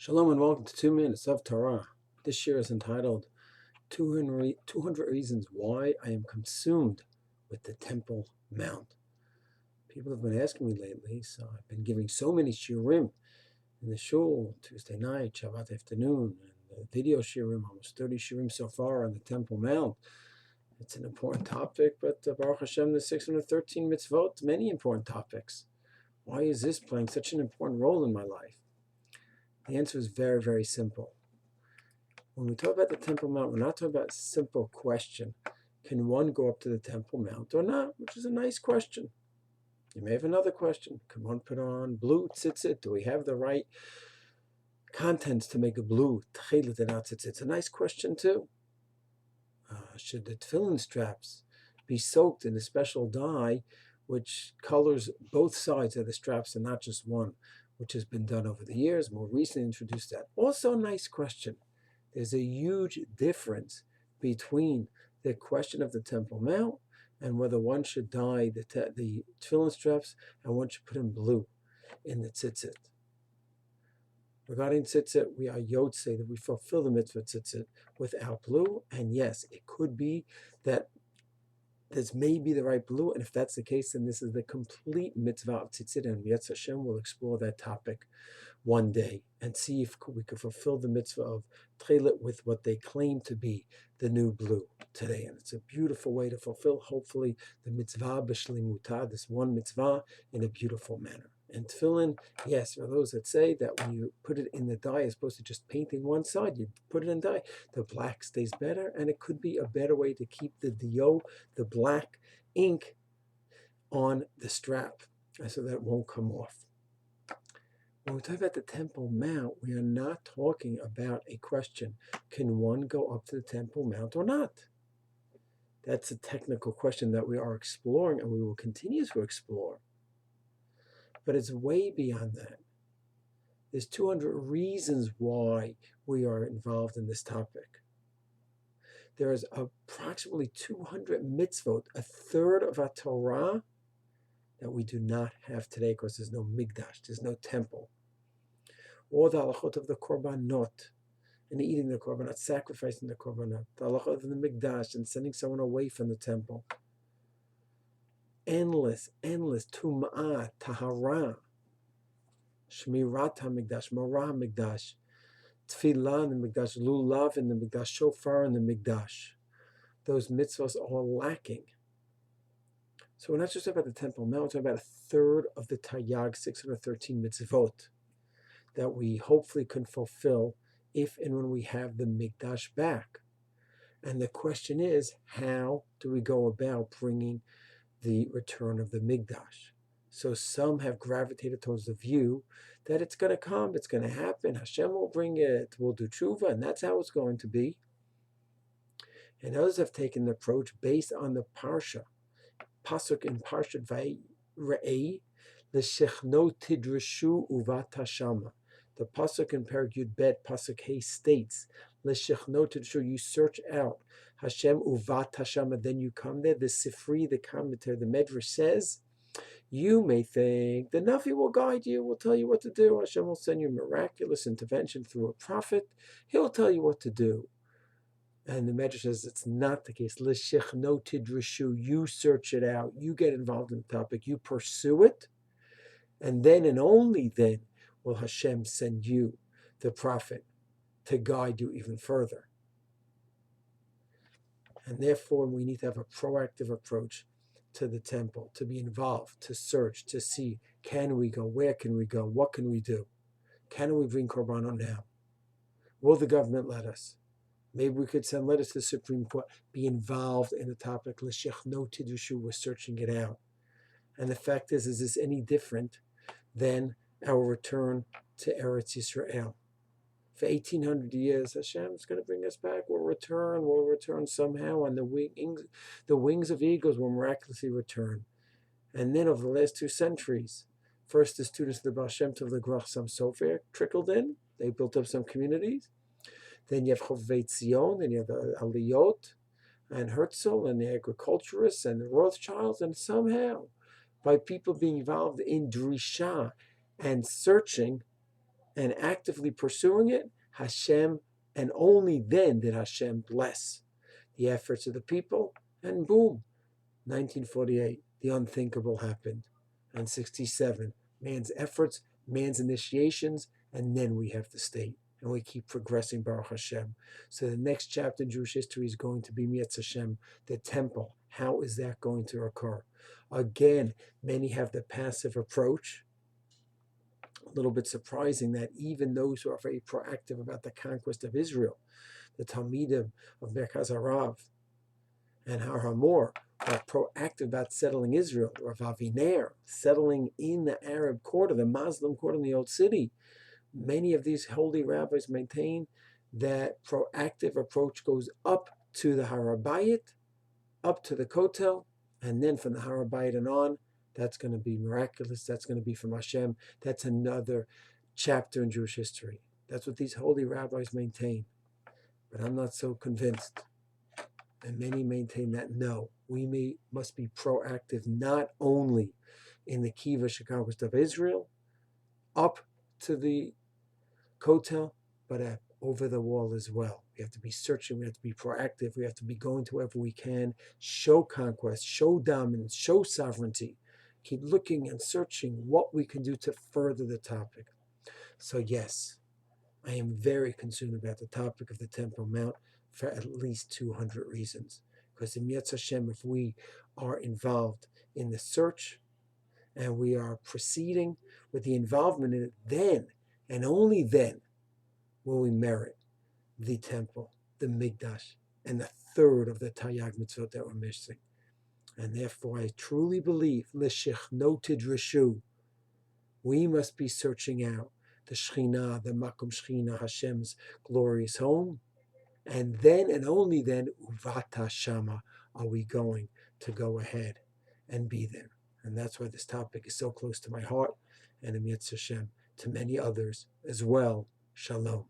Shalom and welcome to 2 Minutes of Torah. This year is entitled 200 Reasons Why I Am Consumed with the Temple Mount. People have been asking me lately, so I've been giving so many shiurim in the shul, Tuesday night, Shabbat afternoon, and the video shiurim, almost 30 shiurim so far on the Temple Mount. It's an important topic, but Baruch Hashem, the 613 mitzvot, many important topics. Why is this playing such an important role in my life? The answer is very, very simple. When we talk about the Temple Mount, we're not talking about a simple question. Can one go up to the Temple Mount or not? Which is a nice question. You may have another question. Can one put on blue tzitzit? Do we have the right contents to make a blue tchelit and tzitzit? It's a nice question too. Should the tefillin straps be soaked in a special dye which colors both sides of the straps and not just one, which has been done over the years, more recently introduced that? Also a nice question. There's a huge difference between the question of the Temple Mount and whether one should dye the tefillin straps and one should put in blue in the tzitzit. Regarding tzitzit, we are yotze, that we fulfill the mitzvah tzitzit without blue. And yes, it could be that this may be the right blue, and if that's the case, then this is the complete mitzvah of tzitzit, and Yetz Hashem will explore that topic one day and see if we could fulfill the mitzvah of tchelit with what they claim to be the new blue today. And it's a beautiful way to fulfill, hopefully, the mitzvah b'shlimutah, this one mitzvah, in a beautiful manner. And tefillin, yes, for those that say that when you put it in the dye, as opposed to just painting one side, you put it in dye, the black stays better, and it could be a better way to keep the dio, the black ink, on the strap, so that it won't come off. When we talk about the Temple Mount, we are not talking about a question, can one go up to the Temple Mount or not? That's a technical question that we are exploring, and we will continue to explore. But it's way beyond that. There's 200 reasons why we are involved in this topic. There is approximately 200 mitzvot, a third of our Torah, that we do not have today because there's no mikdash, there's no temple. Or the halachot of the korbanot, and eating the korbanot, sacrificing the korbanot, the halachot of the mikdash, and sending someone away from the temple. Endless tum'ah, tahara, shmirat hamikdash, marah hamikdash, tefillah in the mikdash, lulav in the mikdash, shofar in the mikdash. Those mitzvahs are lacking. So we're not just talking about the Temple Mount, we're talking about a third of the Taryag 613 mitzvot that we hopefully can fulfill if and when we have the mikdash back. And the question is, how do we go about bringing the return of the mikdash? So some have gravitated towards the view that it's going to come, it's going to happen, Hashem will bring it, we'll do tshuva, and that's how it's going to be. And others have taken the approach based on the parsha, pasuk in Parshat Vayei, l'shechno tidreshu uvat hashama. The pasuk in Perek Yud Bet, pasuk Hey states, l'shechno tidreshu, you search out Hashem uvat hashama, then you come there. The Sifri, the commentator, the Medrash says, you may think the Navi will guide you, will tell you what to do. Hashem will send you miraculous intervention through a prophet. He'll tell you what to do. And the Medrash says it's not the case. L'shechno tidreshu, you search it out, you get involved in the topic, you pursue it, and then and only then will Hashem send you, the prophet, to guide you even further. And therefore, we need to have a proactive approach to the temple, to be involved, to search, to see, can we go, where can we go, what can we do? Can we bring korbanot now? Will the government let us? Maybe we could send letters to the Supreme Court, be involved in the topic. L'shechno tidreshu, we're searching it out. And the fact is this any different than our return to Eretz Yisrael? For 1,800 years, Hashem is going to bring us back. We'll return somehow, and the wings of eagles will miraculously return. And then over the last 2 centuries, first the students of the Baal Shem Tov, the Grach Sam Sofer, trickled in. They built up some communities. Then you have Chovvei Tzion, then you have the Aliyot, and Herzl, and the agriculturists, and the Rothschilds, and somehow, by people being involved in Drisha and searching and actively pursuing it, Hashem, and only then did Hashem bless the efforts of the people, and boom, 1948, the unthinkable happened. And 67, man's efforts, man's initiations, and then we have the state. And we keep progressing, Baruch Hashem. So the next chapter in Jewish history is going to be Mietz Hashem, the temple. How is that going to occur? Again, many have the passive approach. A little bit surprising that even those who are very proactive about the conquest of Israel, the Talmidim of Merkaz Harav and Har Hamor, are proactive about settling Israel. Rav Aviner, settling in the Arab quarter, the Muslim quarter in the Old City. Many of these holy rabbis maintain that proactive approach goes up to the Har Habayit, up to the Kotel, and then from the Har Habayit and on, that's going to be miraculous. That's going to be from Hashem. That's another chapter in Jewish history. That's what these holy rabbis maintain. But I'm not so convinced. And many maintain that no, we must be proactive not only in the Kiva conquest of Israel, up to the Kotel, but over the wall as well. We have to be searching, we have to be proactive, we have to be going to wherever we can, show conquest, show dominance, show sovereignty. Keep looking and searching what we can do to further the topic. So yes, I am very concerned about the topic of the Temple Mount for at least 200 reasons. Because in Mietz Hashem, if we are involved in the search and we are proceeding with the involvement in it, then and only then will we merit the temple, the Mikdash, and the third of the Taryag mitzvot that we're missing. And therefore, I truly believe, L'shechno tidreshu, we must be searching out the Shekhinah, the Makom Shekhinah, Hashem's glorious home. And then and only then, Uvata Shama, are we going to go ahead and be there. And that's why this topic is so close to my heart, and Mietz Hashem, to many others as well. Shalom.